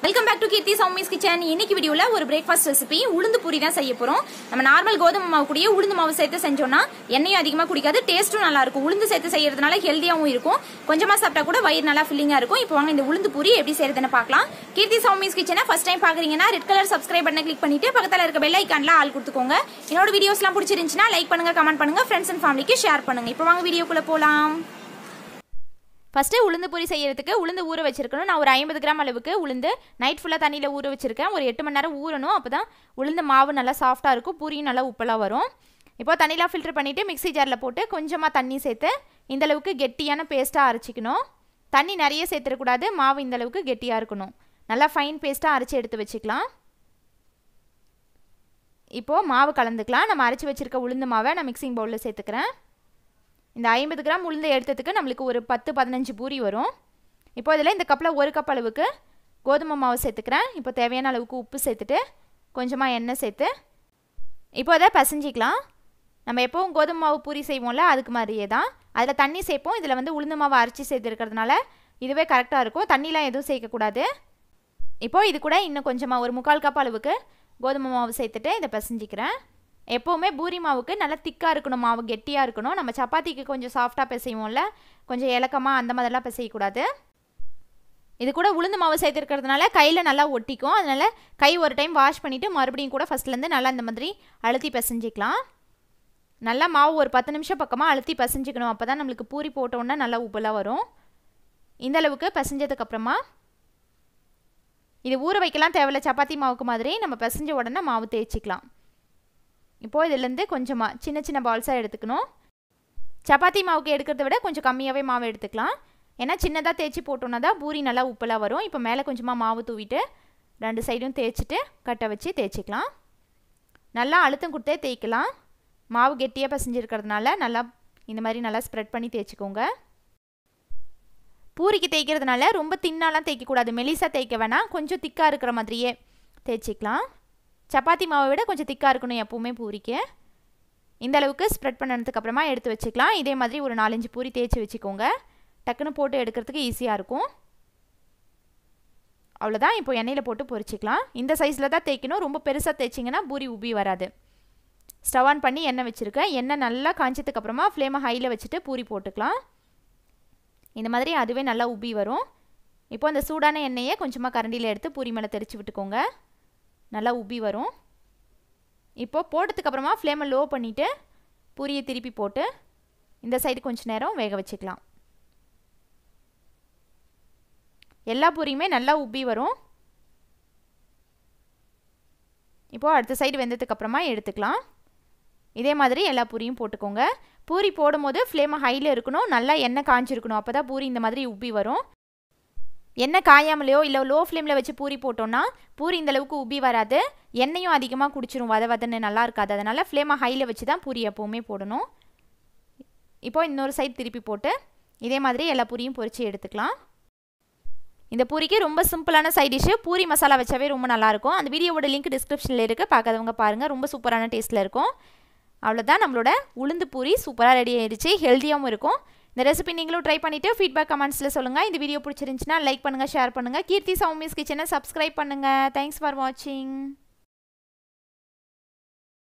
Welcome back to Keerthi Soumi's kitchen. இன்னைக்கு வீடியோல ஒரு பிரேக்ஃபாஸ்ட் ரெசிபி உளுந்து பூரி தான் செய்ய போறோம். நம்ம நார்மல் கோதுமை மாவு கூடயே உளுந்து மாவு சேர்த்து செஞ்சோம்னா எண்ணெயும் அதிகமா குடிக்காது, டேஸ்ட்டும் நல்லா இருக்கும். உளுந்து சேர்த்து செய்யறதுனால ஹெல்தியாவும் இருக்கும், கொஞ்சமா சாப்பிட்டா கூட வயிறு நல்லா ஃபில்லிங்கா இருக்கும். இப்போ வாங்க இந்த உளுந்து பூரி எப்படி செய்யறதுன்னு பார்க்கலாம். கீர்த்தி சௌமிஸ் கிச்சனை ஃபர்ஸ்ட் டைம் பாக்குறீங்கன்னா ரெட் கலர் சப்ஸ்கிரைப் பட்டனை கிளிக் பண்ணிட்டு பக்கத்துல இருக்க பெல் ஐகான்ல ஆல் கொடுத்துக்கோங்க. என்னோட வீடியோஸ்லாம் பிடிச்சிருந்துச்சுன்னா லைக் பண்ணுங்க, கமெண்ட் பண்ணுங்க, ஃப்ரெண்ட்ஸ் அண்ட் ஃபேமிலிக்கு ஷேர் பண்ணுங்க. இப்போ வாங்க வீடியோக்குள்ள போலாம். ஃபஸ்ட்டு உளுந்து பூரி செய்யறதுக்கு உளுந்து ஊற வச்சிருக்கணும். நான் ஒரு 50 கிராம் அளவுக்கு உளுந்து நைட் ஃபுல்லாக தண்ணியில் ஊற வச்சிருக்கேன். ஒரு 8 மணி நேரம் ஊறணும், அப்போ தான் உளுந்து மாவு நல்லா சாஃப்டாக இருக்கும், பூரியும் நல்லா உப்பெல்லாம் வரும். இப்போ தண்ணியெலாம் ஃபில்டர் பண்ணிவிட்டு மிக்ஸி ஜாரில் போட்டு கொஞ்சமாக தண்ணி சேர்த்து இந்தளவுக்கு கெட்டியான பேஸ்ட்டாக அரைச்சிக்கணும். தண்ணி நிறைய சேர்த்துடக்கூடாது, மாவு இந்தளவுக்கு கெட்டியாக இருக்கணும். நல்லா ஃபைன் பேஸ்ட்டாக அரைச்சி எடுத்து வச்சுக்கலாம். இப்போது மாவு கலந்துக்கலாம். நம்ம அரைச்சி வச்சுருக்க உளுந்து மாவை நான் மிக்சிங் பவுலில் சேர்த்துக்கிறேன். இந்த 50 கிராம் உளுந்து எடுத்ததுக்கு நம்மளுக்கு ஒரு 10-15 பூரி வரும். இப்போ இதில் இந்த கப்பில் 1 கப் அளவுக்கு கோதுமை மாவு சேர்த்துக்கிறேன். இப்போ தேவையான அளவுக்கு உப்பு சேர்த்துட்டு கொஞ்சமாக எண்ணெய் சேர்த்து இப்போ அதை பசைஞ்சிக்கலாம். நம்ம எப்போவும் கோதுமை மாவு பூரி செய்வோம்ல, அதுக்கு மாதிரியே தான். அதில் தண்ணி சேர்ப்போம், இதில் வந்து உளுந்து மாவு அரைச்சி சேர்த்துருக்கிறதுனால இதுவே கரெக்டாக இருக்கும். தண்ணிலாம் எதுவும் சேர்க்கக்கூடாது. இப்போது இது கூட இன்னும் கொஞ்சமாக ஒரு 3/4 கப் அளவுக்கு கோதுமை மாவு சேர்த்துட்டு இதை பசைஞ்சிக்கிறேன். எப்போவுமே பூரி மாவுக்கு நல்லா திக்காக இருக்கணும், மாவு கெட்டியாக இருக்கணும். நம்ம சப்பாத்திக்கு கொஞ்சம் சாஃப்டாக பிசைவோம்ல, கொஞ்சம் இலக்கமாக அந்த மாதிரிலாம் பிசையக்கூடாது. இது கூட உளுந்து மாவு சேர்த்துருக்கிறதுனால கையில் நல்லா ஒட்டிக்கும். அதனால் கை ஒரு டைம் வாஷ் பண்ணிவிட்டு மறுபடியும் கூட ஃபஸ்ட்லேருந்து நல்லா இந்த மாதிரி அழுத்தி பிசைஞ்சிக்கலாம். நல்லா மாவு ஒரு 10 நிமிஷம் பக்கமாக அழுத்தி பிசைஞ்சிக்கணும். அப்போ தான் நம்மளுக்கு பூரி போட்டோன்னா நல்லா உப்பெல்லாம் வரும். இந்தளவுக்கு பிசைஞ்சதுக்கப்புறமா இது ஊற வைக்கலாம் தேவையில்ல, சப்பாத்தி மாவுக்கு மாதிரி நம்ம பிசைஞ்ச உடனே மாவு தேய்ச்சிக்கலாம். இப்போது இதிலேருந்து கொஞ்சமாக சின்ன சின்ன பால்ஸாக எடுத்துக்கணும். சப்பாத்தி மாவுக்கு எடுக்கிறத விட கொஞ்சம் கம்மியாகவே மாவு எடுத்துக்கலாம். ஏன்னா சின்னதாக தேய்ச்சி போட்டோன்னா தான் பூரி நல்லா உப்பெல்லாம் வரும். இப்போ மேலே கொஞ்சமாக மாவு தூவிட்டு 2 சைடும் தேய்ச்சிட்டு கட்டை வச்சு தேய்ச்சிக்கலாம். நல்லா அழுத்தம் கொடுத்தே தேய்க்கலாம். மாவு கெட்டியாக பசைஞ்சிருக்கிறதுனால நல்லா இந்த மாதிரி நல்லா ஸ்ப்ரெட் பண்ணி தேய்ச்சிக்கோங்க. பூரிக்கு தேய்க்கிறதுனால ரொம்ப தின்னாலாம் தேய்க்கக்கூடாது, மெலிசாக தேய்க்க வேணாம், கொஞ்சம் திக்காக இருக்கிற மாதிரியே தேய்ச்சிக்கலாம். சப்பாத்தி மாவை விட கொஞ்சம் திக்காக இருக்கணும் எப்போவுமே பூரிக்கு. இந்த அளவுக்கு ஸ்ப்ரெட் பண்ணதுக்கப்புறமா எடுத்து வச்சுக்கலாம். இதே மாதிரி ஒரு 4-5 பூரி தேய்ச்சி வச்சுக்கோங்க. டக்குன்னு போட்டு எடுக்கிறதுக்கு ஈஸியாக இருக்கும். அவ்வளோதான். இப்போ எண்ணெயில் போட்டு பொரிச்சிக்கலாம். இந்த சைஸில் தான் தேய்க்கணும், ரொம்ப பெருசாக தேய்ச்சிங்கன்னா பூரி உப்பி வராது. ஸ்டவ் ஆன் பண்ணி எண்ணெய் வச்சுருக்கேன். எண்ணெய் நல்லா காய்ச்சதுக்கப்புறமா ஃப்ளேமை ஹையில் வச்சுட்டு பூரி போட்டுக்கலாம். இந்த மாதிரி அதுவே நல்லா உப்பி வரும். இப்போ அந்த சூடான எண்ணெயை கொஞ்சமாக கரண்டியில் எடுத்து பூரி மேலே தெரிச்சு விட்டுக்கோங்க. நல்லா உப்பி வரும். இப்போது போட்டதுக்கப்புறமா ஃப்ளேமை லோ பண்ணிவிட்டு பூரியை திருப்பி போட்டு இந்த சைடு கொஞ்சம் நேரம் வேக வச்சுக்கலாம். எல்லா பூரியுமே நல்லா உப்பி வரும். இப்போது அடுத்த சைடு வெந்ததுக்கப்புறமா எடுத்துக்கலாம். இதே மாதிரி எல்லா பூரியும் போட்டுக்கோங்க. பூரி போடும்போது ஃப்ளேமை ஹையில் இருக்கணும், நல்லா எண்ணெய் காய்ச்சிருக்கணும், அப்போ தான் பூரி இந்த மாதிரி உப்பி வரும். எண்ணெய் காயாமலையோ இல்லை லோ ஃப்ளேமில் வச்சு பூரி போட்டோன்னா பூரி இந்தளவுக்கு உப்பி வராது, எண்ணெயும் அதிகமாக குடிச்சிரும், வதன்னு நல்லா இருக்காது. அதனால் ஃப்ளேமை ஹையில் வச்சு தான் பூரி எப்போவுமே போடணும். இப்போது இன்னொரு சைடு திருப்பி போட்டு இதே மாதிரி எல்லா பூரியும் பொரித்து எடுத்துக்கலாம். இந்த பூரிக்கு ரொம்ப சிம்பிளான சைட் டிஷ்ஷு, பூரி மசாலா வச்சாவே ரொம்ப நல்லாயிருக்கும். அந்த வீடியோவோட லிங்க் டிஸ்கிரிப்ஷனில் இருக்குது, பார்க்காதவங்க பாருங்கள், ரொம்ப சூப்பரான டேஸ்ட்டில் இருக்கும். அவ்வளோதான், நம்மளோட உளுந்து பூரி சூப்பராக ரெடி ஆகிடுச்சு, ஹெல்த்தியாகவும் இருக்கும். இந்த ரெசிபி நீங்களும் ட்ரை பண்ணிவிட்டு ஃபீட்பேக் கமெண்ட்ஸில் சொல்லுங்கள். இந்த வீடியோ பிடிச்சிருந்துச்சுன்னா லைக் பண்ணுங்கள், ஷேர் பண்ணுங்கள். கீர்த்தி சௌமிஸ் கிச்சனை சப்ஸ்கிரைப் பண்ணுங்கள். தேங்க்ஸ் ஃபார் வாட்சிங்.